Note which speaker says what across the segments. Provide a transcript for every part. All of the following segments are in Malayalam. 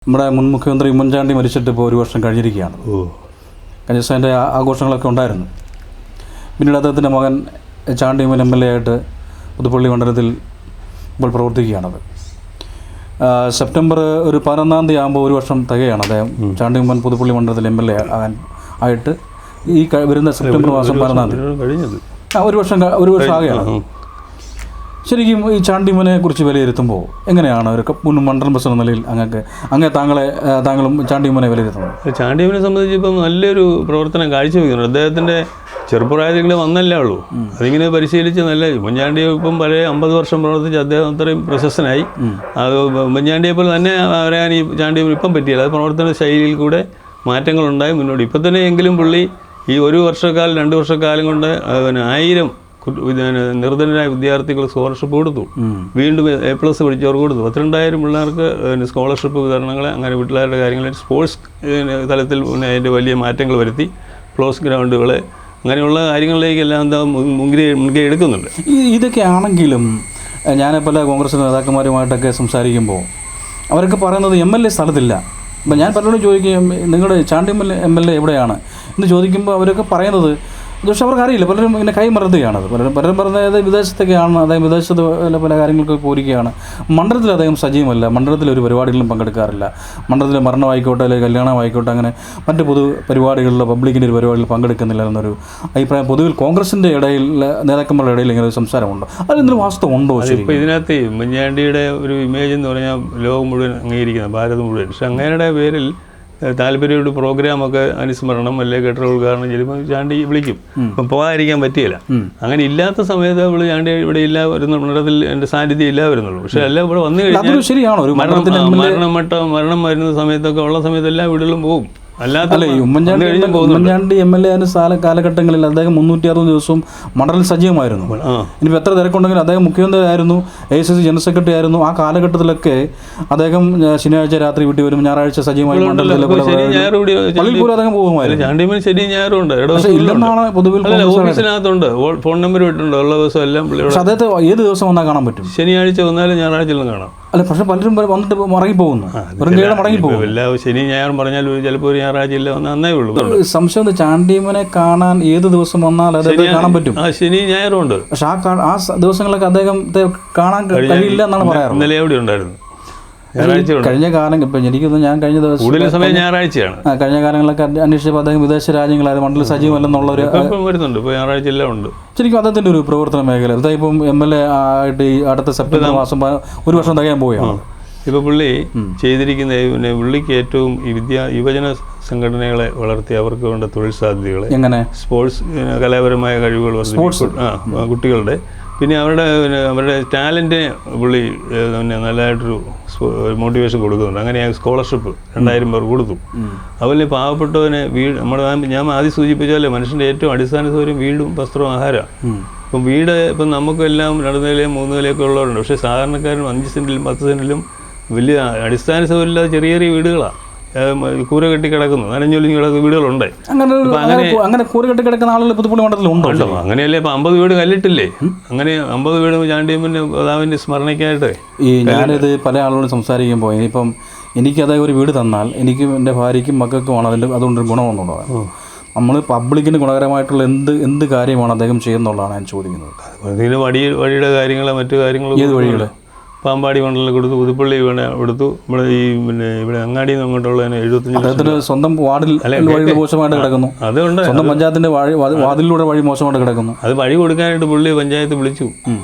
Speaker 1: നമ്മുടെ മുൻ മുഖ്യമന്ത്രി ഉമ്മൻചാണ്ടി മരിച്ചിട്ട് ഇപ്പോൾ ഒരു വർഷം കഴിഞ്ഞിരിക്കുകയാണ്. കഴിഞ്ഞ ദിവസം അതിൻ്റെ ആഘോഷങ്ങളൊക്കെ ഉണ്ടായിരുന്നു. പിന്നീട് അദ്ദേഹത്തിൻ്റെ മകൻ ചാണ്ടി ഉമ്മൻ MLA ആയിട്ട് പുതുപ്പള്ളി മണ്ഡലത്തിൽ ഇപ്പോൾ പ്രവർത്തിക്കുകയാണത്. സെപ്റ്റംബർ ഒരു 11-ാം തീയതി ആകുമ്പോൾ ഒരു വർഷം തികയാണ് അദ്ദേഹം ചാണ്ടി ഉമ്മൻ പുതുപ്പള്ളി മണ്ഡലത്തിൽ MLA ആയിട്ട്. ഈ വരുന്ന സെപ്റ്റംബർ മാസം 11-ാം തീയതി ഒരു വർഷം ആകുകയാണ്. ശരിക്കും ഈ ചാണ്ടി ഉമ്മനെ കുറിച്ച് വിലയിരുത്തുമ്പോൾ എങ്ങനെയാണ് ഒരു മുൻ മണ്ഡലം പ്രസിഡന്റ് നിലയിൽ താങ്കളും ചാണ്ടി ഉമ്മനെ വിലയിരുത്തുന്നത്?
Speaker 2: ചാണ്ടി ഉമ്മനെ സംബന്ധിച്ച് ഇപ്പം നല്ലൊരു പ്രവർത്തനം കാഴ്ചവെക്കുന്നുണ്ട്. അദ്ദേഹത്തിൻ്റെ ചെറുപ്രായത്തിൽ വന്നല്ലേ ഉള്ളൂ, അതിങ്ങനെ പരിശീലിച്ച് നല്ല ഉമ്മൻചാണ്ടി ഇപ്പം പഴയ 50 വർഷം പ്രവർത്തിച്ച് അദ്ദേഹം അത്രയും പ്രശസ്തനായി. അത് ഉമ്മൻചാണ്ടിയെ പോലെ തന്നെ വരാൻ ഈ ചാണ്ടി ഉമ്മൻ ഇപ്പം പറ്റിയില്ല. അത് പ്രവർത്തന ശൈലിയിൽ കൂടെ മാറ്റങ്ങളുണ്ടായി മുന്നോട്ട്. ഇപ്പം തന്നെ എങ്കിലും പുള്ളി ഈ 1 വർഷക്കാലം 2 വർഷക്കാലം കൊണ്ട് 1000 നിർധനരായ വിദ്യാർത്ഥികൾ സ്കോളർഷിപ്പ് കൊടുത്തു. വീണ്ടും A+ പഠിച്ചവർക്ക് കൊടുത്തു. 32,000 പിള്ളേർക്ക് സ്കോളർഷിപ്പ് വിതരണങ്ങൾ, അങ്ങനെ വീട്ടിലാരുടെ കാര്യങ്ങൾ, സ്പോർട്സ് തലത്തിൽ അതിൻ്റെ വലിയ മാറ്റങ്ങൾ വരുത്തി. ക്ലോസ് ഗ്രൗണ്ടുകൾ, അങ്ങനെയുള്ള കാര്യങ്ങളിലേക്കെല്ലാം എന്താ മുൻകൈ എടുക്കുന്നുണ്ട്.
Speaker 1: ഇതൊക്കെ ആണെങ്കിലും ഞാൻ പല കോൺഗ്രസ് നേതാക്കന്മാരുമായിട്ടൊക്കെ സംസാരിക്കുമ്പോൾ അവരൊക്കെ പറയുന്നത് MLA സ്ഥലത്തില്ല. അപ്പം ഞാൻ പലരോടും ചോദിക്കുകയും നിങ്ങളുടെ ചാണ്ടി MLA എവിടെയാണ് എന്ന് ചോദിക്കുമ്പോൾ അവരൊക്കെ പറയുന്നത്, പക്ഷേ അവർക്ക് അറിയില്ല. പലരും ഇങ്ങനെ കൈമറത്തുകയാണത്. പലരും പറഞ്ഞത് വിദേശത്തൊക്കെയാണ്, അദ്ദേഹം വിദേശത്ത് പല കാര്യങ്ങൾക്കൊക്കെ പോയിരിക്കുകയാണ്. മണ്ഡലത്തിൽ അദ്ദേഹം സജീവമല്ല, മണ്ഡലത്തിൽ ഒരു പരിപാടികളിലും പങ്കെടുക്കാറില്ല. മണ്ഡലത്തിലെ മരണമായിക്കോട്ടെ അല്ലെങ്കിൽ കല്യാണമായിക്കോട്ടെ അങ്ങനെ മറ്റ് പൊതു പരിപാടികളിലോ പബ്ലിക്കിൻ്റെ ഒരു പരിപാടിയിൽ പങ്കെടുക്കുന്നില്ല എന്നൊരു അഭിപ്രായം പൊതുവിൽ കോൺഗ്രസിൻ്റെ ഇടയിൽ നേതാക്കന്മാരുടെ ഇടയിൽ ഇങ്ങനെ ഒരു സംസാരമുണ്ട്. അതിലെന്തെങ്കിലും വാസ്തവം ഉണ്ടോ?
Speaker 2: ഇപ്പോൾ ഇതിനകത്ത് ഉമ്മൻചാണ്ടിയുടെ ഒരു ഇമേജ് എന്ന് പറഞ്ഞാൽ ലോകം മുഴുവൻ അംഗീകരിക്കുന്നത്, ഭാരതം മുഴുവൻ. പക്ഷെ അങ്ങയുടെ പേരിൽ താല്പര്യമുള്ള പ്രോഗ്രാമൊക്കെ അനുസ്മരണം അല്ലെങ്കിൽ കെട്ടിട ഉദ്ഘാടനം ചെയ്യുമ്പോൾ ചാണ്ടി വിളിക്കും. അപ്പം പോകാതിരിക്കാൻ പറ്റിയില്ല. അങ്ങനെ ഇല്ലാത്ത സമയത്ത് അവള് ചാണ്ടി ഇവിടെ ഇല്ല വരുന്ന മണ്ഡലത്തിൽ എൻ്റെ സാന്നിധ്യം ഇല്ല വരുന്നുള്ളൂ. പക്ഷെ എല്ലാം ഇവിടെ വന്നു കഴിഞ്ഞാൽ മരണം വരുന്ന സമയത്തൊക്കെ ഉള്ള സമയത്ത് എല്ലാ വീടുകളിലും പോകും.
Speaker 1: അല്ല, ഉമ്മൻചാണ്ടി MLA കാലഘട്ടങ്ങളിൽ അദ്ദേഹം 360 ദിവസവും മണ്ഡലത്തിൽ സജീവമായിരുന്നു. ഇനിയിപ്പോൾ എത്ര തിരക്കുണ്ടെങ്കിലും അദ്ദേഹം മുഖ്യമന്ത്രി ആയിരുന്നു, AICC ജനറൽ സെക്രട്ടറി ആയിരുന്നു. ആ കാലഘട്ടത്തിലൊക്കെ അദ്ദേഹം ശനിയാഴ്ച രാത്രി വീട്ടിൽ വരും, ഞായറാഴ്ച സജീവമായി മണ്ഡലത്തിൽ പോലും അദ്ദേഹം പോകുമായിരുന്നു.
Speaker 2: ശരി ഞായറുണ്ട്
Speaker 1: ഇല്ലെന്നാണ് പൊതുവിൽ
Speaker 2: ഓഫീസിനകത്തുണ്ട്, ഫോൺ നമ്പർ വിട്ടിട്ടുണ്ട്, ഉള്ള ദിവസം എല്ലാം.
Speaker 1: പക്ഷെ അദ്ദേഹത്തെ ഏത് ദിവസം വന്നാൽ കാണാൻ പറ്റും?
Speaker 2: ശനിയാഴ്ച വന്നാലും ഞായറാഴ്ചയിലും കാണാം.
Speaker 1: അല്ല, പക്ഷെ പലരും വന്നിട്ട് മടങ്ങിപ്പോകുന്നു, മടങ്ങിപ്പോകും.
Speaker 2: എല്ലാ ശനി ഞായറും പറഞ്ഞാൽ ചിലപ്പോൾ ഒരു ഞായറാഴ്ച ഇല്ല വന്നേ ഉള്ളൂ.
Speaker 1: സംശയം ചാണ്ടിയമ്മനെ കാണാൻ ഏത് ദിവസം വന്നാൽ അദ്ദേഹത്തെ കാണാൻ പറ്റും?
Speaker 2: ശനി ഞായറും ഉണ്ട്.
Speaker 1: പക്ഷെ ആ ദിവസങ്ങളൊക്കെ അദ്ദേഹത്തെ കാണാൻ കഴിയില്ല എന്നാണ് പറയാറ്.
Speaker 2: ഇന്നലെ എവിടെ ഉണ്ടായിരുന്നു?
Speaker 1: കഴിഞ്ഞ കാലം ഇപ്പം എനിക്കൊന്ന് ഞാൻ കഴിഞ്ഞ ദിവസം
Speaker 2: സമയം ഞായറാഴ്ചയാണ്.
Speaker 1: കഴിഞ്ഞ കാലങ്ങളൊക്കെ അന്വേഷിച്ചപ്പോൾ അദ്ദേഹം വിദേശ രാജ്യങ്ങളായിരുന്നു, മണ്ഡലം സജീവമല്ലെന്നുള്ളൊരു
Speaker 2: വരുന്നുണ്ട്. ഇപ്പോൾ ഞായറാഴ്ച എല്ലാം ഉണ്ട്.
Speaker 1: ശരിക്കും അദ്ദേഹത്തിൻ്റെ ഒരു പ്രവർത്തന മേഖല ഇപ്പം MLA ആയിട്ട് ഈ അടുത്ത സെപ്റ്റംബർ മാസം ഒരു വർഷം തികയാൻ പോവുകയാണ്.
Speaker 2: ഇപ്പോൾ പുള്ളി ചെയ്തിരിക്കുന്ന പുള്ളിക്ക് ഏറ്റവും ഈ യുവജന സംഘടനകളെ വളർത്തി അവർക്ക് വേണ്ട തൊഴിൽ സാധ്യതകൾ, എങ്ങനെ സ്പോർട്സ് കലാപരമായ കഴിവുകൾ കുട്ടികളുടെ, പിന്നെ അവരുടെ ടാലൻറ്റിനെ പുള്ളി നല്ലതായിട്ടൊരു മോട്ടിവേഷൻ കൊടുക്കുന്നുണ്ട്. അങ്ങനെ സ്കോളർഷിപ്പ് 2000 പേർ കൊടുത്തു. അതുപോലെ പാവപ്പെട്ടവനെ ഞാൻ ആദ്യം സൂചിപ്പിച്ചാലേ മനുഷ്യൻ്റെ ഏറ്റവും അടിസ്ഥാന സൗകര്യം വീടും വസ്ത്രവും ആഹാരമാണ്. ഇപ്പം ഇപ്പം നമുക്കെല്ലാം 2 നിലയും 3 നിലയൊക്കെ ഉള്ളവരുണ്ട്. പക്ഷേ സാധാരണക്കാരും 5 സെൻറ്റിലും 10 സെൻറ്റിലും വലിയ അടിസ്ഥാന സൗകര്യമില്ലാതെ ചെറിയ ചെറിയ വീടുകളാണ്, കൂര കെട്ടി കിടക്കുന്നു, നനഞ്ഞൊലിഞ്ഞ് കിടക്കുന്ന വീടുകളുണ്ട്.
Speaker 1: അങ്ങനെ കൂര കെട്ടി കിടക്കുന്ന ആളുകൾ പുതുപ്പള്ളി മണ്ഡലത്തിലുണ്ടോ?
Speaker 2: അങ്ങനെയല്ലേ ഇപ്പം 50 വീട് കല്ലിട്ടില്ലേ? അങ്ങനെ 50 വീട് ചാണ്ടിയമ്മൻ്റെ പിതാവിൻ്റെ സ്മരണയ്ക്കായിട്ട്.
Speaker 1: ഞാനിത് പല ആളുകളോട് സംസാരിക്കുമ്പോൾ ഇനിയിപ്പം എനിക്ക് അതായത് ഒരു വീട് തന്നാൽ എനിക്കും എൻ്റെ ഭാര്യയ്ക്കും മക്കൾക്കുമാണ് അതുകൊണ്ടൊരു ഗുണമെന്നുള്ളത്. നമ്മൾ പബ്ലിക്കിന് ഗുണകരമായിട്ടുള്ള എന്ത് കാര്യമാണ് അദ്ദേഹം ചെയ്യുന്നുള്ളതാണ് ഞാൻ ചോദിക്കുന്നത്.
Speaker 2: അതിന് വഴിയുടെ കാര്യങ്ങളോ മറ്റു കാര്യങ്ങളോ? ഏത് വഴികൾ? പാമ്പാടി മണ്ഡലം കൊടുത്തു, പുതുപ്പള്ളി കൊടുത്തു. ഇവിടെ ഇവിടെ അങ്ങാടിയിൽ നിന്ന് അങ്ങോട്ടുള്ള 75
Speaker 1: സ്വന്തം വാർഡിൽ വഴി മോശമായിട്ട് കിടക്കുന്നു. അതുകൊണ്ട് സ്വന്തം പഞ്ചായത്തിന്റെ വാതിലൂടെ വഴി മോശമായിട്ട് കിടക്കുന്നു.
Speaker 2: അത് വഴി കൊടുക്കാനായിട്ട് പുള്ളി പഞ്ചായത്ത് വിളിച്ചു.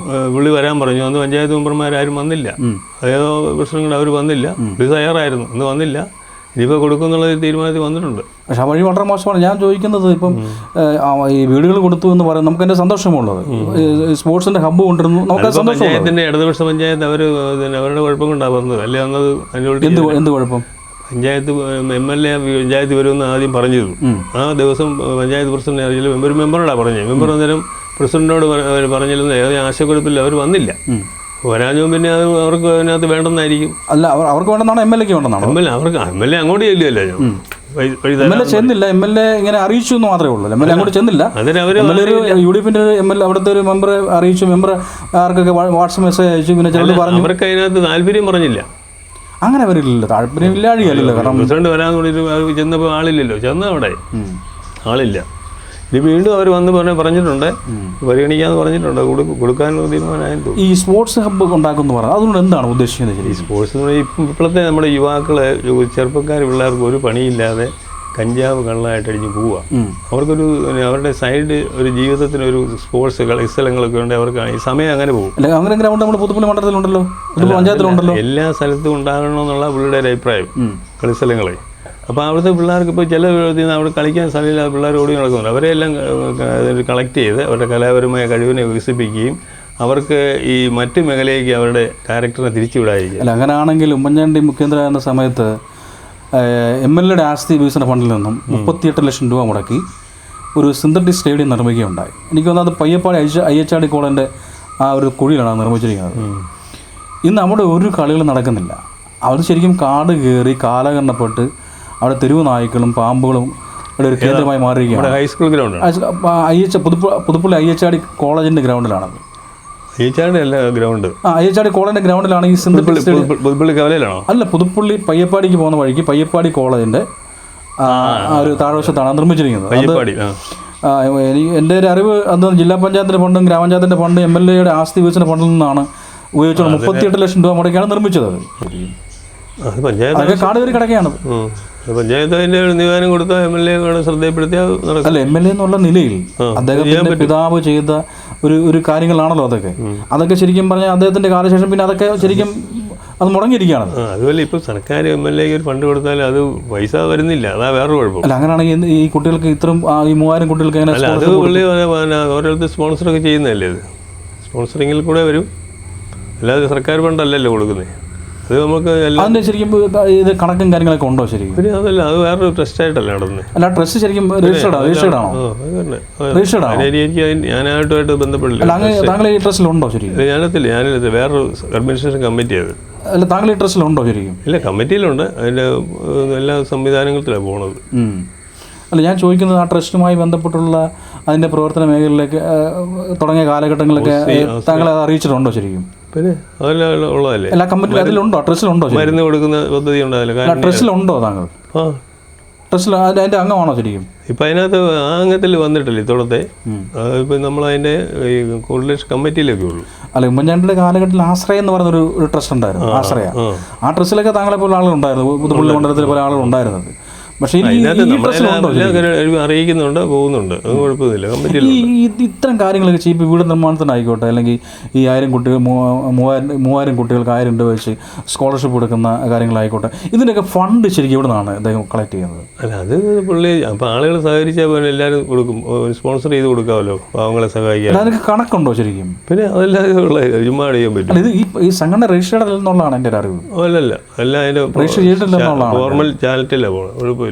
Speaker 2: പുള്ളി വരാൻ പറഞ്ഞു. അന്ന് പഞ്ചായത്ത് മെമ്പർമാരും വന്നില്ല. ഏതോ പ്രശ്നങ്ങൾ അവർ വന്നില്ല. പുള്ളി തയ്യാറായിരുന്നു, അന്ന് വന്നില്ല. ഇനിയിപ്പോൾ കൊടുക്കുന്നുള്ള തീരുമാനത്തിൽ വന്നിട്ടുണ്ട്.
Speaker 1: പക്ഷെ ആ വഴി വളരെ മോശമാണ്. ഞാൻ ചോദിക്കുന്നത് ഇപ്പം ഈ വീടുകൾ കൊടുത്തു എന്ന് പറയുന്നത് നമുക്ക് എൻ്റെ സന്തോഷമുള്ളത്, സ്പോർട്സിൻ്റെ ഹബ്ബ് കൊണ്ടിരുന്നു, നമുക്ക് സന്തോഷം.
Speaker 2: പഞ്ചായത്തിൻ്റെ ഇടതുപക്ഷ പഞ്ചായത്ത് അവരുടെ കുഴപ്പം കൊണ്ടാണ് വന്നത്, അല്ലേ? വന്നത്
Speaker 1: എന്ത് കുഴപ്പം?
Speaker 2: പഞ്ചായത്ത് MLA പഞ്ചായത്ത് വരുമെന്ന് ആദ്യം പറഞ്ഞിരുന്നു. ആ ദിവസം പഞ്ചായത്ത് പ്രസിഡന്റ് അറിയില്ല, മെമ്പറോടാണ് പറഞ്ഞത്. മെമ്പർ അന്നേരം പ്രസിഡന്റിനോട് പറഞ്ഞിരുന്നു ഏത് ആശയക്കുഴപ്പമില്ല, അവർ വന്നില്ല. വരാഞ്ഞും പിന്നെ അത് അവർക്ക് അതിനകത്ത് വേണ്ടെന്നായിരിക്കും.
Speaker 1: അല്ല, അവർക്ക് വേണ്ടെന്നാണ് MLAക്ക് വേണ്ടെന്നാണ്.
Speaker 2: MLA അങ്ങോട്ട് ചെല്ലുമല്ലോ.
Speaker 1: ചെന്നില്ല, MLA ഇങ്ങനെ അറിയിച്ചു എന്ന് മാത്രമേ ഉള്ളൂ. MLA അങ്ങോട്ട് ചെന്നില്ല. UDFിന്റെ MLA അവിടുത്തെ ഒരു മെമ്പറെ അറിയിച്ചു. മെമ്പർ ആർക്കൊക്കെ വാട്സ്ആപ്പ് മെസ്സേജ് അയച്ചു. പിന്നെ ചിലർ പറഞ്ഞു
Speaker 2: അവർക്ക് അതിനകത്ത് താല്പര്യം പറഞ്ഞില്ല.
Speaker 1: അങ്ങനെ വരില്ലല്ലോ, താല്പര്യം ഇല്ലാഴിയല്ലോ. കാരണം
Speaker 2: പ്രസിഡന്റ് വരാൻ വേണ്ടിയിട്ട് ചെന്നപ്പോൾ ആളില്ലല്ലോ, അവിടെ ആളില്ല. ഇത് വീണ്ടും അവർ വന്ന് പറഞ്ഞിട്ടുണ്ട്, പരിഗണിക്കാന്ന് പറഞ്ഞിട്ടുണ്ട്, കൊടുക്കാനുള്ള തീരുമാനമായെന്ന് തോന്നുന്നു.
Speaker 1: ഈ സ്പോർട്സ് ഹബ്ബ് ഉണ്ടാക്കുമെന്ന് പറഞ്ഞു, അതുകൊണ്ട് എന്താണ് ഉദ്ദേശിക്കുന്നത്?
Speaker 2: ഈ സ്പോർട്സ് എന്ന് പറഞ്ഞാൽ ഇപ്പോഴത്തെ നമ്മുടെ യുവാക്കളെ, ചെറുപ്പക്കാർ പിള്ളേർക്ക് ഒരു പണിയില്ലാതെ കഞ്ചാവ് കള്ളായിട്ട് അടിഞ്ഞ് പോവുക. അവർക്കൊരു അവരുടെ സൈഡ് ഒരു ജീവിതത്തിനൊരു സ്പോർട്സ് കളിസ്ഥലങ്ങളൊക്കെ ഉണ്ട്, അവർക്ക് ഈ സമയം അങ്ങനെ പോകും.
Speaker 1: അങ്ങനെ ഗ്രൗണ്ട് നമ്മുടെ പുതുപ്പള്ളി മണ്ഡലത്തിലുണ്ടല്ലോ, പഞ്ചായത്തിലുണ്ടല്ലോ,
Speaker 2: എല്ലാ സ്ഥലത്തും ഉണ്ടാകണമെന്നുള്ള പുള്ളിയുടെ ഒരു അഭിപ്രായം, കളിസ്ഥലങ്ങളെ. അപ്പോൾ അവിടുത്തെ പിള്ളേർക്ക് ഇപ്പോൾ ചില അവിടെ കളിക്കാൻ സ്ഥലമില്ലാതെ പിള്ളേർ ഓടി നടക്കുന്നുണ്ട്. അവരെല്ലാം കളക്ട് ചെയ്ത് അവരുടെ കലാപരമായ കഴിവിനെ വികസിപ്പിക്കുകയും അവർക്ക് ഈ മറ്റ് മേഖലയ്ക്ക് അവരുടെ ക്യാരക്ടറിനെ തിരിച്ചുവിടാതിരിക്കുക.
Speaker 1: അല്ല, അങ്ങനെയാണെങ്കിൽ ഉമ്മൻചാണ്ടി മുഖ്യമന്ത്രിയായിരുന്ന സമയത്ത് MLA ആസ്തി വികസന ഫണ്ടിൽ നിന്നും 38 ലക്ഷം രൂപ മുടക്കി ഒരു സിന്തറ്റിക് സ്റ്റേഡിയം നിർമ്മിക്കുകയുണ്ടായി. എനിക്ക് തോന്നുന്നത് പയ്യപ്പാടി IHRD കോളേജിൻ്റെ ആ ഒരു കുഴിയിലാണ് നിർമ്മിച്ചിരിക്കുന്നത്. ഇന്ന് അവിടെ ഒരു കളികളും നടക്കുന്നില്ല. അവർ ശരിക്കും കാട് കയറി കാലകരണപ്പെട്ട് അവിടെ തെരുവ് നായ്ക്കളും പാമ്പുകളും ഇവിടെ ഒരു കേന്ദ്രമായി മാറിയിരിക്കുകയാണ്.
Speaker 2: ഹൈസ്കൂൾ ഗ്രൗണ്ട്
Speaker 1: പുതുപ്പള്ളി IHRD കോളേജിൻ്റെ ഗ്രൗണ്ടിലാണത്.
Speaker 2: ഗ്രൗണ്ട്
Speaker 1: IHRD കോളേജിൻ്റെ ഗ്രൗണ്ടിലാണ് ഈ
Speaker 2: പുതുപ്പള്ളി കവലയിലാണോ?
Speaker 1: അല്ല, പുതുപ്പള്ളി പയ്യപ്പാടിക്ക് പോകുന്ന വഴിക്ക് പയ്യപ്പാടി കോളേജിൻ്റെ ഒരു താഴ്വശത്താണ് നിർമ്മിച്ചിരിക്കുന്നത്. എൻ്റെ ഒരു അറിവ് അന്ന് ജില്ലാ പഞ്ചായത്തിൻ്റെ ഫണ്ടും ഗ്രാമപഞ്ചായത്തിൻ്റെ ഫണ്ട് MLA ആസ്തി വികസന ഫണ്ടിൽ നിന്നാണ് ഉപയോഗിച്ചുകൊണ്ട് 38 ലക്ഷം രൂപ മുടക്കിയാണ് നിർമ്മിച്ചത്. അതൊക്കെ കാട് കയറി കിടക്കുകയാണ്.
Speaker 2: പഞ്ചായത്ത് അതിൻ്റെ നിവേദനം കൊടുത്താൽ MLA ശ്രദ്ധയപ്പെടുത്തിയാൽ
Speaker 1: അല്ല, MLA എന്നുള്ള നിലയിൽ അദ്ദേഹത്തിൻ്റെ പിതാവ് ചെയ്ത ഒരു കാര്യങ്ങളാണല്ലോ അതൊക്കെ ശരിക്കും പറഞ്ഞാൽ അദ്ദേഹത്തിൻ്റെ കാലശേഷം പിന്നെ അതൊക്കെ ശരിക്കും അത് മുടങ്ങിയിരിക്കുകയാണ്.
Speaker 2: അതുപോലെ ഇപ്പോൾ സർക്കാർ MLA ഒരു ഫണ്ട് കൊടുത്താൽ അത് പൈസ വരുന്നില്ല, അതാ വേറൊരു കുഴപ്പം.
Speaker 1: അല്ല, അങ്ങനെയാണെങ്കിൽ ഈ കുട്ടികൾക്ക് ഇത്രയും ഈ 3000 കുട്ടികൾക്ക് എങ്ങനെ?
Speaker 2: അല്ല, അത് പുള്ളി ഓരോരുത്തർ സ്പോൺസറൊക്കെ ചെയ്യുന്നതല്ലേ, അത് സ്പോൺസറിങ്ങിൽ കൂടെ വരും, അല്ലാതെ സർക്കാർ ഫണ്ടല്ലല്ലോ കൊടുക്കുന്നത്. അത് നമുക്ക്
Speaker 1: അതിൻ്റെ ശരിക്കും ഇത് കണക്കും കാര്യങ്ങളൊക്കെ ഉണ്ടോ ശരിക്കും?
Speaker 2: പിന്നെ അതല്ല, അത് വേറൊരു ട്രസ്റ്റായിട്ടല്ല നടന്നത്.
Speaker 1: അല്ല, ട്രസ്റ്റ് ശരിക്കും രജിസ്റ്റേർഡ് ആണോ?
Speaker 2: ഞാനായിട്ടുമായിട്ട് ബന്ധപ്പെടില്ല.
Speaker 1: താങ്കൾ ഈ ട്രസ്റ്റിലുണ്ടോ ശരിക്കും?
Speaker 2: ഞാനില്ല, വേറൊരു അഡ്മിനിസ്ട്രേഷൻ കമ്മിറ്റി അത്.
Speaker 1: അല്ല, താങ്കൾ ഈ ട്രസ്റ്റിലുണ്ടോ ശരിക്കും?
Speaker 2: ഇല്ല, കമ്മിറ്റിയിലുണ്ട്, അതിൻ്റെ എല്ലാ സംവിധാനങ്ങളിലാണ് പോകുന്നത്.
Speaker 1: അല്ല, ഞാൻ ചോദിക്കുന്നത് ആ ട്രസ്റ്റുമായി ബന്ധപ്പെട്ടുള്ള അതിൻ്റെ പ്രവർത്തന മേഖലയിലേക്ക് തുടങ്ങിയ കാലഘട്ടങ്ങളിലൊക്കെ താങ്കളെ അത് അറിയിച്ചിട്ടുണ്ടോ ശരിക്കും?
Speaker 2: പിന്നെ അതെല്ലാം ഉള്ളതല്ലേ,
Speaker 1: എല്ലാ കമ്മിറ്റി അതിലുണ്ടോ? ട്രസ്റ്റിലുണ്ടോ?
Speaker 2: മരുന്ന് കൊടുക്കുന്ന പദ്ധതി ഉണ്ടല്ലോ,
Speaker 1: ട്രസ്റ്റിലുണ്ടോ താങ്കൾ? ട്രസ്റ്റിൽ അതിൻ്റെ അംഗമാണോ ശരിക്കും?
Speaker 2: ഇപ്പം അതിനകത്ത് ആ അംഗത്തിൽ വന്നിട്ടില്ല ഇത്തോളത്തെ. ഇപ്പം നമ്മളതിൻ്റെ കോർഡിനേഷൻ കമ്മിറ്റിയിലൊക്കെ ഉള്ളൂ.
Speaker 1: അല്ല, ഉമ്മൻചാണ്ടിയുടെ കാലഘട്ടത്തിൽ ആശ്രയം എന്ന് പറഞ്ഞൊരു ട്രസ്റ്റ് ഉണ്ടായിരുന്നു, ആശ്രയ. ആ ട്രസ്റ്റിലൊക്കെ താങ്കളെ പോലെ ആളുകളുണ്ടായിരുന്നു, പുതുപ്പള്ളി മണ്ഡലത്തിലെ പോലെ ആളുകളുണ്ടായിരുന്നത്. പക്ഷേ
Speaker 2: അറിയിക്കുന്നുണ്ട്, പോകുന്നുണ്ട്, അത് കുഴപ്പമൊന്നുമില്ല. കമ്മിറ്റിയിൽ
Speaker 1: ഇത്തരം കാര്യങ്ങളൊക്കെ ചെയ്യും. ഇപ്പോൾ വീട് നിർമ്മാണത്തിനായിക്കോട്ടെ, അല്ലെങ്കിൽ ഈ 1000 കുട്ടികൾ 3000 കുട്ടികൾക്ക് 1000 രൂപ വെച്ച് സ്കോളർഷിപ്പ് കൊടുക്കുന്ന കാര്യങ്ങളായിക്കോട്ടെ, ഇതിൻ്റെയൊക്കെ ഫണ്ട് ശരിക്കും ഇവിടെ നിന്നാണ് അദ്ദേഹം കളക്ട് ചെയ്യുന്നത്?
Speaker 2: അല്ല, അത് പുള്ളി അപ്പോൾ ആളുകൾ സഹകരിച്ചാൽ പോലെ എല്ലാവരും കൊടുക്കും, സ്പോൺസർ ചെയ്ത് കൊടുക്കാമല്ലോ പാവങ്ങളെ സഹായിക്കാൻ.
Speaker 1: അതിനൊക്കെ കണക്കുണ്ടോ ശരിക്കും?
Speaker 2: പിന്നെ അതെല്ലാം ഉള്ള ചുമ്മാ ചെയ്യാൻ പറ്റും.
Speaker 1: ഇത് ഈ സംഘടന രജിസ്റ്റേർഡ് എന്നുള്ളതാണ് എൻ്റെ ഒരു അറിവ്.
Speaker 2: അല്ലല്ല, എല്ലാം അതിൻ്റെ
Speaker 1: രജിസ്റ്റർ ചെയ്തിട്ടില്ലെന്നുള്ളതാണ്.
Speaker 2: ഫോർമൽ ചാനറ്റില്ല പോകണം, കുഴപ്പമില്ല,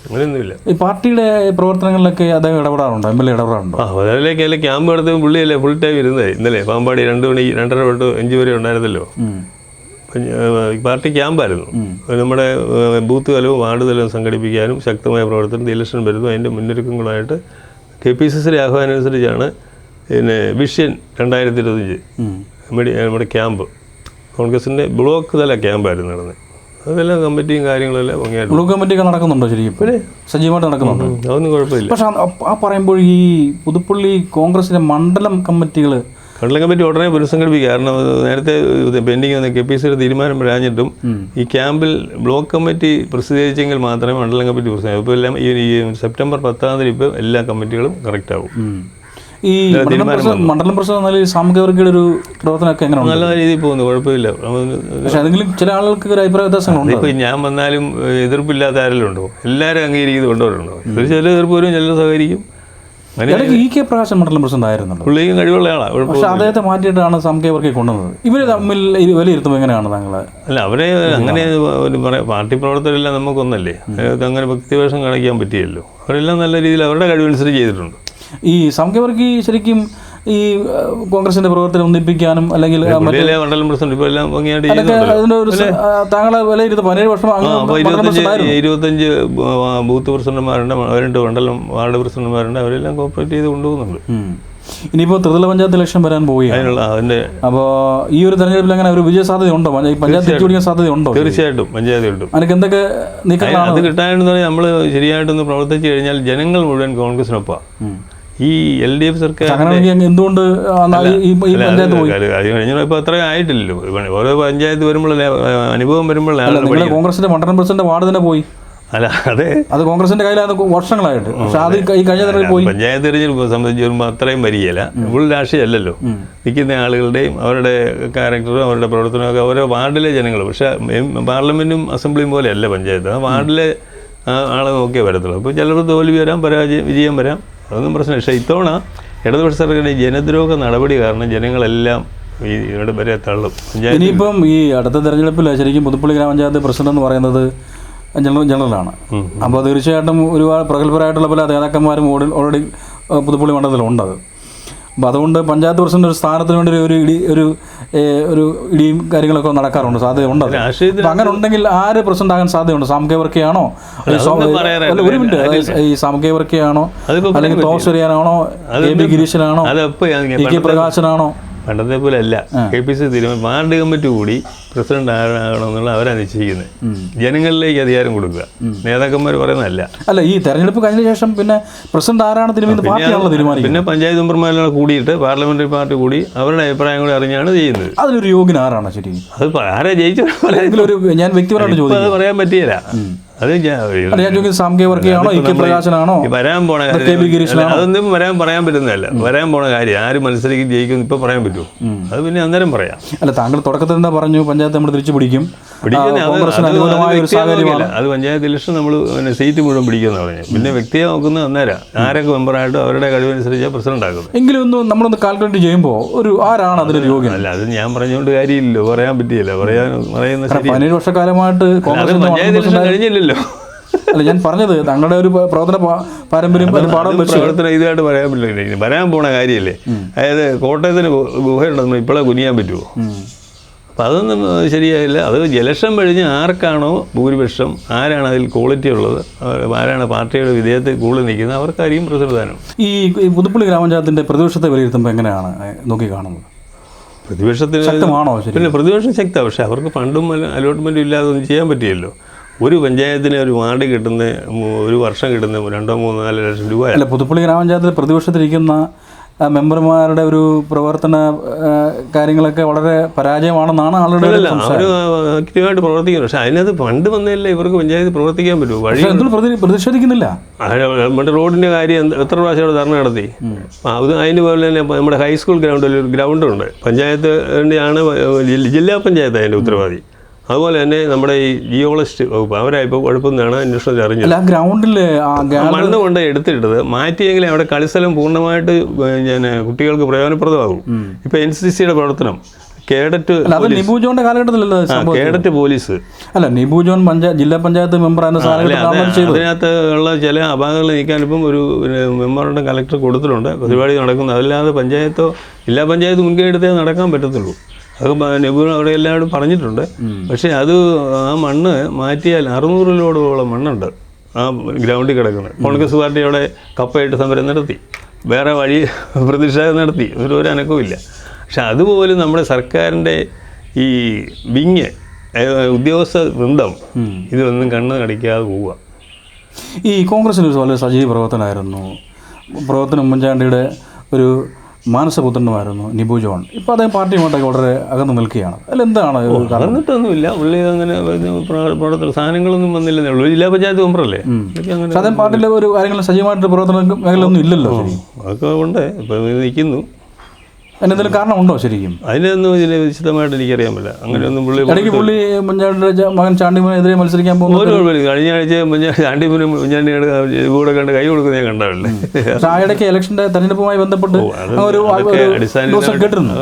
Speaker 2: അങ്ങനെയൊന്നുമില്ല.
Speaker 1: ഈ പാർട്ടിയുടെ പ്രവർത്തനങ്ങളിലൊക്കെ അദ്ദേഹം ഇടപെടാറുണ്ടോ? MLA ഇടപെടാറുണ്ടോ?
Speaker 2: അതിലേക്ക് അല്ലെ ക്യാമ്പ് നടത്തുമ്പോൾ പുള്ളിയല്ലേ ഫുൾ ടൈം ഇരുന്നത്. ഇന്നലെ പാമ്പാടി 2 മണി 2:30 തൊട്ട് 5 വരെ ഉണ്ടായിരുന്നല്ലോ പാർട്ടി ക്യാമ്പായിരുന്നു. നമ്മുടെ ബൂത്ത് തലവും വാർഡ് തലവും സംഘടിപ്പിക്കാനും ശക്തമായ പ്രവർത്തനം ഇലക്ഷൻ വരുന്നു. അതിൻ്റെ മുന്നൊരുക്കങ്ങളായിട്ട് KPCC ആഹ്വാനം അനുസരിച്ചാണ് പിന്നെ വിഷൻ 2025 നമ്മുടെ ക്യാമ്പ്, കോൺഗ്രസിൻ്റെ ബ്ലോക്ക് തല ക്യാമ്പായിരുന്നു നടന്നത്. അതെല്ലാം കമ്മിറ്റിയും കാര്യങ്ങളെല്ലാം ഭംഗിയായിട്ട്.
Speaker 1: ബ്ലോക്ക് കമ്മിറ്റിയൊക്കെ നടക്കുന്നുണ്ടോ ശരിക്കും? പിന്നെ സജീവമായിട്ട് നടക്കുന്നുണ്ട്,
Speaker 2: അതൊന്നും കുഴപ്പമില്ല.
Speaker 1: പക്ഷെ ആ പറയുമ്പോൾ ഈ പുതുപ്പള്ളി കോൺഗ്രസിൻ്റെ മണ്ഡലം കമ്മിറ്റികൾ
Speaker 2: ഉടനെ പുനഃസംഘടിപ്പിക്കുക. കാരണം നേരത്തെ പെൻഡിങ് വന്ന KPCC തീരുമാനം വരാഞ്ഞിട്ടും ഈ ക്യാമ്പിൽ ബ്ലോക്ക് കമ്മിറ്റി പ്രസിദ്ധീകരിച്ചെങ്കിൽ മാത്രമേ മണ്ഡലം കമ്മിറ്റി പ്രസിദ്ധീകരിക്കൂ. ഇപ്പോൾ എല്ലാം ഈ സെപ്റ്റംബർ 10-ാം തീയതി ഇപ്പോൾ എല്ലാ കമ്മിറ്റികളും കറക്റ്റ് ആവും.
Speaker 1: ഈ മണ്ഡലം പ്രസിഡന്റ് സാമൂഹികവർഗയുടെ ഒരു പ്രവർത്തനമൊക്കെ എങ്ങനെയാണ്?
Speaker 2: നല്ല രീതിയിൽ പോകുന്നു, കുഴപ്പമില്ല.
Speaker 1: പക്ഷേ അതെങ്കിലും ചില ആളുകൾക്ക് ഒരു അഭിപ്രായ വ്യത്യാസങ്ങളുണ്ട്.
Speaker 2: ഇപ്പോൾ ഞാൻ വന്നാലും എതിർപ്പില്ലാത്ത ആരെങ്കിലും ഉണ്ടോ? എല്ലാവരും അംഗീകരിക്കുന്നത് കൊണ്ടുവരുന്നുണ്ടോ? ചില എതിർപ്പ് വരും, ചിലർ സഹകരിക്കും.
Speaker 1: EK പ്രകാശൻ മണ്ഡലം പ്രസിഡന്റ് ആയിരുന്നുണ്ട്,
Speaker 2: പുള്ളിയും കഴിവുള്ള ആളാണ്.
Speaker 1: പക്ഷേ അദ്ദേഹത്തെ മാറ്റിയിട്ടാണ് സാമൂഹികവർഗെ കൊണ്ടുവന്നത്. ഇവർ തമ്മിൽ വിലയിരുത്തുമ്പോൾ എങ്ങനെയാണ് താങ്കൾ?
Speaker 2: അല്ല, അവരെ അങ്ങനെ പറയാം, പാർട്ടി പ്രവർത്തകരെല്ലാം നമുക്കൊന്നല്ലേ, അതിനകത്ത് അങ്ങനെ വ്യക്തിവേഷം കാണിക്കാൻ പറ്റിയല്ലോ. അവരെല്ലാം നല്ല രീതിയിൽ അവരുടെ കഴിവനുസരിച്ച് ചെയ്തിട്ടുണ്ട്.
Speaker 1: ഈ സാമൂഹികവർഗി ശരിക്കും ഈ കോൺഗ്രസിന്റെ പ്രവർത്തനം ഒന്നിപ്പിക്കാനും അല്ലെങ്കിൽ
Speaker 2: മണ്ഡലം പ്രസിഡന്റ് ഇപ്പോൾ എല്ലാം ഭംഗിയായിട്ട്
Speaker 1: താങ്കളെ വിലയിരുത്തും. 17 വർഷം
Speaker 2: 25 ബൂത്ത് പ്രസിഡന്റുമാരുണ്ട്, 2 മണ്ഡലം വാർഡ് പ്രസിഡന്റുമാരുണ്ട്, അവരെല്ലാം കോപ്പറേറ്റ് ചെയ്ത് കൊണ്ടുപോകുന്നുണ്ട്.
Speaker 1: ഇനിയിപ്പോൾ ത്രിതല പഞ്ചായത്ത് ഇലക്ഷൻ വരാൻ പോവുകയാണ്.
Speaker 2: അതിനുള്ള അതിൻ്റെ
Speaker 1: അപ്പോൾ ഈ ഒരു തെരഞ്ഞെടുപ്പിൽ അങ്ങനെ ഒരു വിജയ സാധ്യത ഉണ്ടോ? പഞ്ചായത്ത് തിരിച്ചു പിടിക്കാൻ സാധ്യത ഉണ്ടോ?
Speaker 2: തീർച്ചയായിട്ടും പഞ്ചായത്ത് കിട്ടും.
Speaker 1: അതിനൊക്കെ എന്തൊക്കെ നീക്കങ്ങളാണ്?
Speaker 2: അത് കിട്ടാനെന്ന് പറഞ്ഞാൽ നമ്മൾ ശരിയായിട്ടൊന്ന് പ്രവർത്തിച്ചു കഴിഞ്ഞാൽ ജനങ്ങൾ മുഴുവൻ കോൺഗ്രസിനൊപ്പം. ഈ LDF സർക്കാർ
Speaker 1: എന്തുകൊണ്ട് പഞ്ചായത്ത് പോയി?
Speaker 2: അത് കഴിഞ്ഞാൽ ഇപ്പോൾ അത്രയും ആയിട്ടില്ലല്ലോ. ഓരോ പഞ്ചായത്ത് വരുമ്പോഴല്ലേ അനുഭവം വരുമ്പോഴല്ലേ.
Speaker 1: കോൺഗ്രസിന്റെ മണ്ഡലം പ്രസിഡന്റ് വാർഡ് തന്നെ പോയി.
Speaker 2: അല്ല അത്
Speaker 1: കോൺഗ്രസിന്റെ കയ്യിലാണ് വർഷങ്ങളായിട്ട്. പക്ഷെ അത് ഈ കഴിഞ്ഞ തവണ പോയി.
Speaker 2: പഞ്ചായത്ത് തെരഞ്ഞെടുപ്പ് സംബന്ധിച്ച് വരുമ്പോൾ അത്രയും വരികയില്ല. ഫുൾ രാഷ്ട്രീയമല്ലല്ലോ. നിൽക്കുന്ന ആളുകളുടെയും അവരുടെ ക്യാരക്ടറും അവരുടെ പ്രവർത്തനവും ഒക്കെ ഓരോ വാർഡിലെ ജനങ്ങൾ. പക്ഷേ പാർലമെന്റും അസംബ്ലിയും പോലെയല്ല പഞ്ചായത്ത്. ആ വാർഡിലെ ആളെ നോക്കിയേ വരത്തുള്ളൂ. അപ്പോൾ ചിലപ്പോൾ തോൽവി വരാം, വിജയം വരാം, അതൊന്നും പ്രശ്നമില്ല. പക്ഷേ ഇത്തവണ ഇടതുപക്ഷ സർക്കാരിൻ്റെ ജനദ്രോഹ നടപടി കാരണം ജനങ്ങളെല്ലാം ഇവിടെ വരെ തള്ളും.
Speaker 1: ഇനിയിപ്പം ഈ അടുത്ത തെരഞ്ഞെടുപ്പിൽ ശരിക്കും പുതുപ്പള്ളി ഗ്രാമപഞ്ചായത്ത് പ്രസിഡന്റ് എന്ന് പറയുന്നത് ജനറലാണ്. അപ്പോൾ തീർച്ചയായിട്ടും ഒരുപാട് പ്രഗത്ഭരായിട്ടുള്ള പല നേതാക്കന്മാരും ഓൾറെഡി പുതുപ്പള്ളി മണ്ഡലത്തിലുണ്ട്. അപ്പോൾ അതുകൊണ്ട് പഞ്ചായത്ത് പ്രസിഡന്റ് ഒരു സ്ഥാനത്തിന് വേണ്ടി ഒരു ഇടിയും കാര്യങ്ങളൊക്കെ നടക്കാറുണ്ട്, സാധ്യതയുണ്ട്. അപ്പം അങ്ങനെ ഉണ്ടെങ്കിൽ ആര് പ്രസിഡന്റ് ആകാൻ സാധ്യതയുണ്ട്? സാംകെ വർക്കിയാണോ? ഒരു മിനിറ്റ്, ഈ സാംകെ വർക്കിയാണോ, അല്ലെങ്കിൽ തോമസ് ചെറിയാനാണോ, KB ഗിരീശനാണോ, EK പ്രകാശനാണോ?
Speaker 2: പണ്ടത്തെ പോലെ അല്ല. KPC തീരുമാനം വാർഡ് കമ്മിറ്റി കൂടി പ്രസിഡന്റ് ആകണമെന്നുള്ള അവരാണ് നിശ്ചയിക്കുന്നത്. ജനങ്ങളിലേക്ക് അധികാരം കൊടുക്കുക, നേതാക്കന്മാർ പറയുന്നതല്ല.
Speaker 1: അല്ല, ഈ തെരഞ്ഞെടുപ്പ് കഴിഞ്ഞ ശേഷം പിന്നെ പ്രസിഡന്റ് ആരാണ് തീരുമാനിക്കുന്നത്?
Speaker 2: പിന്നെ പഞ്ചായത്ത് മെമ്പർമാരെല്ലാം കൂടിയിട്ട് പാർലമെന്ററി പാർട്ടി കൂടി അവരുടെ അഭിപ്രായം കൂടി അറിഞ്ഞാണ് ചെയ്യുന്നത്.
Speaker 1: അതിലൊരു യോഗ്യൻ ആരാണ് ശരി?
Speaker 2: അത് ആരാ ജയിച്ചു
Speaker 1: ഞാൻ വ്യക്തിപരമായിട്ട് ചോദിക്കും.
Speaker 2: അത് പറയാൻ പറ്റിയില്ല. അത്
Speaker 1: സാംകെ വർക്കിയാണോ, EK പ്രകാശനാണോ,
Speaker 2: വരാൻ പോണ അതൊന്നും പറയാൻ പറ്റുന്നതല്ല. വരാൻ പോണ കാര്യം ആര് മത്സരിക്കും ജയിക്കും ഇപ്പൊ പറയാൻ പറ്റുമോ? അത് പിന്നെ അന്നേരം പറയാം.
Speaker 1: അല്ല, താങ്കൾ തുടക്കത്തിൽ എന്താ പറഞ്ഞു? പഞ്ചായത്ത് നമ്മൾ തിരിച്ചു പിടിക്കും.
Speaker 2: അത് പഞ്ചായത്ത് ഇലക്ഷൻ നമ്മൾ സീറ്റ് മുഴുവൻ പിടിക്കുന്ന പറഞ്ഞു. പിന്നെ വ്യക്തിയെ നോക്കുന്നത് അന്നേരം ആരൊക്കെ മെമ്പറായിട്ട് അവരുടെ കഴിവനുസരിച്ച് പ്രസിഡന്റ് ആക്കുന്നത്.
Speaker 1: എങ്കിലും നമ്മളൊന്ന് കാൽക്കുലേറ്റ് ചെയ്യുമ്പോൾ ആരാണ് അതിലൊരു യോഗ്യൻ?
Speaker 2: അല്ല, അത് ഞാൻ പറഞ്ഞുകൊണ്ട് കാര്യമില്ലല്ലോ, പറയാൻ പറ്റിയില്ല. പറയുന്ന
Speaker 1: 17 വർഷക്കാലമായിട്ട്
Speaker 2: പഞ്ചായത്ത് ഇലക്ഷൻ കഴിഞ്ഞില്ലല്ലോ.
Speaker 1: അല്ല, ഞാൻ പറഞ്ഞത് താങ്കളുടെ ഒരു പ്രവർത്തന പാരമ്പര്യം
Speaker 2: പ്രവർത്തനം ഇതായിട്ട് പറയാൻ പറ്റില്ല. വരാൻ പോണ കാര്യമല്ലേ. അതായത് കോട്ടയത്തിന് ഗുഹയുണ്ടെന്ന് ഇപ്പോഴേ കുനിയാൻ പറ്റുമോ? അപ്പം അതൊന്നും ശരിയായില്ല. അത് ഇലക്ഷൻ കഴിഞ്ഞ് ആർക്കാണോ ഭൂരിപക്ഷം, ആരാണ് അതിൽ ക്വാളിറ്റി ഉള്ളത്, ആരാണ് പാർട്ടിയുടെ വിധേയത്തിൽ കൂടുതൽ നിൽക്കുന്നത്, അവർക്കായിരിക്കും പ്രസിഡന്റ്.
Speaker 1: ഈ പുതുപ്പള്ളി ഗ്രാമപഞ്ചായത്തിൻ്റെ പ്രതിപക്ഷത്തെ വിലയിരുത്തുമ്പോൾ എങ്ങനെയാണ് നോക്കി കാണുന്നത്?
Speaker 2: പ്രതിപക്ഷത്തിന് ശക്തമാണോ? പിന്നെ പ്രതിപക്ഷം ശക്തമാണ്. പക്ഷേ അവർക്ക് ഫണ്ടും അലോട്ട്മെൻറ്റും ഇല്ലാതെ ഒന്നും ചെയ്യാൻ പറ്റിയല്ലോ. ഒരു പഞ്ചായത്തിന് ഒരു വാർഡ് കിട്ടുന്ന ഒരു വർഷം കിട്ടുന്ന 2, 3, 4 ലക്ഷം രൂപ.
Speaker 1: അല്ല, പുതുപ്പള്ളി ഗ്രാമപഞ്ചായത്തിൽ പ്രതിപക്ഷത്തിരിക്കുന്ന മെമ്പർമാരുടെ ഒരു പ്രവർത്തന കാര്യങ്ങളൊക്കെ വളരെ പരാജയമാണെന്നാണ് ആളുടെ.
Speaker 2: അവർ ആക്റ്റീവായിട്ട് പ്രവർത്തിക്കുന്നു. പക്ഷെ അതിനകത്ത് ഫണ്ട് വന്നതല്ലേ ഇവർക്ക് പഞ്ചായത്ത് പ്രവർത്തിക്കാൻ പറ്റുമോ? വഴി
Speaker 1: പ്രതിഷേധിക്കുന്നില്ല.
Speaker 2: നമ്മുടെ റോഡിൻ്റെ കാര്യം എത്ര പ്രാവശ്യം അവിടെ ധർണ നടത്തി. അതിന് പോലെ തന്നെ നമ്മുടെ ഹൈസ്കൂൾ ഗ്രൗണ്ടിൽ ഒരു ഗ്രൗണ്ടുണ്ട്. പഞ്ചായത്തിൻ്റെയാണ്, ജില്ലാ പഞ്ചായത്ത് അതിൻ്റെ ഉത്തരവാദി. അതുപോലെ തന്നെ നമ്മുടെ ഈ ജിയോളജിസ്റ്റ് വകുപ്പ് അവരായിപ്പോൾ കുഴപ്പമെന്നാണ് അന്വേഷണത്തിൽ അറിഞ്ഞത്.
Speaker 1: ഗ്രൗണ്ടിൽ
Speaker 2: മണ്ണ് കൊണ്ട് എടുത്തിട്ടത് മാറ്റിയെങ്കിലും അവിടെ കളിസ്ഥലം പൂർണ്ണമായിട്ട് കുട്ടികൾക്ക് പ്രയോജനപ്രദമാകും. ഇപ്പോൾ NCCയുടെ പ്രവർത്തനം കേഡറ്റ് പോലീസ്
Speaker 1: അല്ല, നിബു ജോൺ ജില്ലാ പഞ്ചായത്ത് മെമ്പർ
Speaker 2: അതിനകത്ത് ഉള്ള ചില അപാകങ്ങൾ നീക്കാൻ ഇപ്പം ഒരു മെമ്മോറണ്ടം കളക്ടർ കൊടുത്തിട്ടുണ്ട്. പരിപാടി നടക്കുന്നത്. അതല്ലാതെ പഞ്ചായത്തോ ജില്ലാ പഞ്ചായത്ത് മുൻകൈ എടുത്തേ നടക്കാൻ പറ്റത്തുള്ളൂ. അത് നിബുൺ അവിടെ എല്ലാവരും പറഞ്ഞിട്ടുണ്ട്. പക്ഷേ അത് ആ മണ്ണ് മാറ്റിയാൽ 600 ലോഡോളം മണ്ണുണ്ട് ആ ഗ്രൗണ്ടിൽ കിടക്കുന്നത്. കോൺഗ്രസ് പാർട്ടി അവിടെ കപ്പയിട്ട് സമരം നടത്തി, വേറെ വഴി പ്രതിഷേധം നടത്തി, ഒരു അനക്കവും ഇല്ല. പക്ഷെ അതുപോലും നമ്മുടെ സർക്കാരിൻ്റെ ഈ വിങ് ഉദ്യോഗസ്ഥ വൃന്ദം ഇതൊന്നും കണ്ണ് കടിക്കാതെ പോവുക.
Speaker 1: ഈ കോൺഗ്രസിന് ഒരു വളരെ സജീവ പ്രവർത്തനം ഉമ്മൻചാണ്ടിയുടെ ഒരു മാനസപുത്രനുമായിരുന്നു നിബു ജോൺ. ഇപ്പോൾ അദ്ദേഹം പാർട്ടിയുമായിട്ടൊക്കെ വളരെ അകന്ന് നിൽക്കുകയാണ്. അതിലെന്താണ്?
Speaker 2: അകന്നിട്ടൊന്നുമില്ല. പുള്ളി അങ്ങനെ പ്രവർത്തന സാധനങ്ങളൊന്നും വന്നില്ലെന്നേ ഉള്ളൂ. ജില്ലാ പഞ്ചായത്ത് മെമ്പറല്ലേ.
Speaker 1: അദ്ദേഹം പാർട്ടിയിലെ ഒരു കാര്യങ്ങളും സജീവമായിട്ട് പ്രവർത്തന മേഖലയൊന്നും ഇല്ലല്ലോ.
Speaker 2: അതൊക്കെ ഉണ്ട്. ഇപ്പം നിൽക്കുന്നു.
Speaker 1: അതിനെന്തെങ്കിലും കാരണമുണ്ടോ ശരിക്കും?
Speaker 2: അതിനൊന്നും ഇതിനെ വിശദമായിട്ട് എനിക്കറിയാൻ പറ്റില്ല. അങ്ങനെയൊന്നും പുള്ളി
Speaker 1: ഉമ്മൻചാണ്ടിയുടെ മകൻ ചാണ്ടിമോനെതിരെ മത്സരിക്കാൻ പോകുന്നു.
Speaker 2: കഴിഞ്ഞ ആഴ്ച ചാണ്ടിമോനും ഉമ്മൻചാണ്ടിയുടെ കൂടെ കണ്ട് കൈ കൊടുക്കുന്ന ഞാൻ കണ്ടല്ലേ.
Speaker 1: ഇടയ്ക്ക് ഇലക്ഷന്റെ തെരഞ്ഞെടുപ്പുമായി ബന്ധപ്പെട്ട്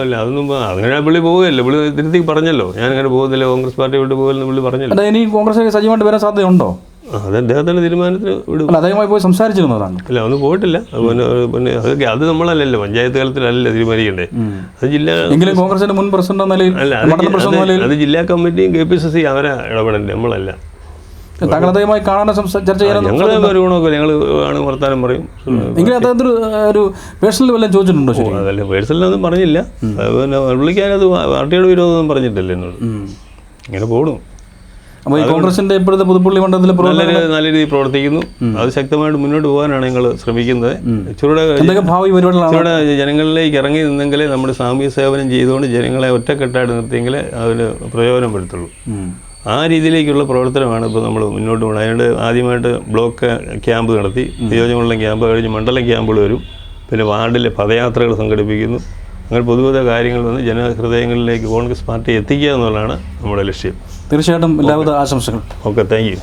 Speaker 2: അല്ല, അതൊന്നും അങ്ങനെ പുള്ളി പോവുകയല്ലേ. പുള്ളി തിരുത്തി പറഞ്ഞല്ലോ, ഞാൻ അങ്ങനെ പോകുന്നില്ല, കോൺഗ്രസ് പാർട്ടി വിട്ട് പോകില്ലെന്ന് പുള്ളി പറഞ്ഞല്ലോ.
Speaker 1: ഇനി കോൺഗ്രസ് സജീവമായിട്ട് വരാൻ സാധ്യതയുണ്ടോ?
Speaker 2: അത് അദ്ദേഹത്തിൻ്റെ തീരുമാനത്തിന് വിടും.
Speaker 1: അദ്ദേഹമായി പോയി സംസാരിച്ചിരുന്നതാണ്.
Speaker 2: അല്ല, ഒന്നും പോയിട്ടില്ല. പിന്നെ അതൊക്കെ അത് നമ്മളല്ലല്ലോ, പഞ്ചായത്ത് തലത്തിലല്ല തീരുമാനിക്കണ്ടേ. അത് ജില്ലാ
Speaker 1: എങ്കിലും കോൺഗ്രസിന്റെ മുൻ പ്രസിഡന്റ്
Speaker 2: അല്ല, അത് ജില്ലാ കമ്മിറ്റിയും KPCC അവരാ ഇടപെടണ്ടേ, നമ്മളല്ല.
Speaker 1: താങ്കൾ അദ്ദേഹമായി കാണാനോ ചർച്ച ചെയ്യാനോ
Speaker 2: ഞങ്ങൾ ഒരു ഗുണമൊക്കെ ഞങ്ങൾ ആണ് വർത്താനം പറയും.
Speaker 1: എങ്കിലും അദ്ദേഹത്തിന് ഒരു പേഴ്സണൽ വല്ലതും ചോദിച്ചിട്ടുണ്ടോ? ശരി,
Speaker 2: അതല്ല പേഴ്സണലൊന്നും പറഞ്ഞില്ല. പിന്നെ പുള്ളിക്കാനത് പാർട്ടിയുടെ വിരോധമൊന്നും പറഞ്ഞിട്ടില്ല എന്നോട്. ഇങ്ങനെ പോകണം.
Speaker 1: അപ്പോൾ ഈ കോൺഗ്രസിന്റെ ഇപ്പോഴത്തെ പുതുപ്പള്ളി മണ്ഡലത്തിൽ
Speaker 2: നല്ല രീതിയിൽ പ്രവർത്തിക്കുന്നു. അത് ശക്തമായിട്ട് മുന്നോട്ട് പോകാനാണ് ഞങ്ങൾ ശ്രമിക്കുന്നത്.
Speaker 1: എന്തൊക്കെ ഭാവി പരിപാടികളാണ്?
Speaker 2: ജനങ്ങളിലേക്ക് ഇറങ്ങി നിന്നെങ്കിലേ നമ്മുടെ സാമൂഹ്യ സേവനം ചെയ്തുകൊണ്ട് ജനങ്ങളെ ഒറ്റക്കെട്ടായിട്ട് നിർത്തിയെങ്കിലേ അതിന് പ്രയോജനപ്പെടുത്തുള്ളൂ. ആ രീതിയിലേക്കുള്ള പ്രവർത്തനമാണ് ഇപ്പോൾ നമ്മൾ മുന്നോട്ട് പോകുന്നത്. അതിനോട് ആദ്യമായിട്ട് ബ്ലോക്ക് ക്യാമ്പ് നടത്തി, നിയോജകമണ്ഡലം ക്യാമ്പ് കഴിഞ്ഞ് മണ്ഡലം ക്യാമ്പുകൾ വരും. പിന്നെ വാർഡിലെ പദയാത്രകൾ സംഘടിപ്പിക്കുന്നു. അങ്ങനെ പൊതുവിധ കാര്യങ്ങൾ വന്ന് ജനഹൃദയങ്ങളിലേക്ക് കോൺഗ്രസ് പാർട്ടി എത്തിക്കുക എന്നുള്ളതാണ് നമ്മുടെ ലക്ഷ്യം.
Speaker 1: തീർച്ചയായിട്ടും എല്ലാവിധ ആശംസകൾ.
Speaker 2: Okay, thank you.